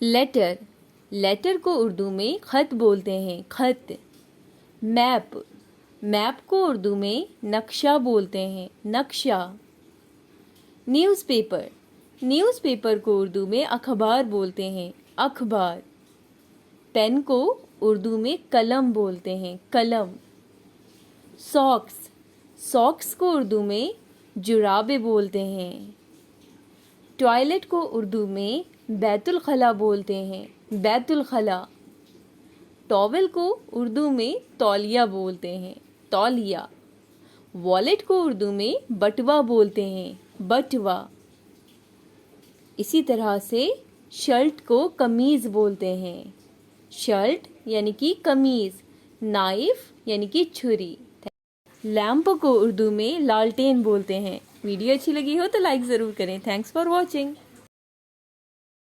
Letter, letter को उर्दू में खत बोलते हैं, खत। मैप, मैप को उर्दू में नक्शा बोलते हैं, नक्शा। न्यूज़पेपर, न्यूज़पेपर को उर्दू में अखबार बोलते हैं, अखबार। पेन को उर्दू में कलम बोलते हैं, कलम। सॉक्स, सॉक्स को उर्दू में जुराबे बोलते हैं। टॉयलेट को उर्दू में बैतुल खला बोलते हैं, बैतुल खला। टॉवेल को उर्दू में तौलिया बोलते हैं, तौलिया। वॉलेट को उर्दू में बटवा बोलते हैं, बटवा। इसी तरह से शर्ट को कमीज़ बोलते हैं, शर्ट यानी कि कमीज़। नाइफ यानी कि छुरी। लैंप को उर्दू में लालटेन बोलते हैं। वीडियो अच्छी लगी हो तो लाइक ज़रूर करें। Thanks for watching.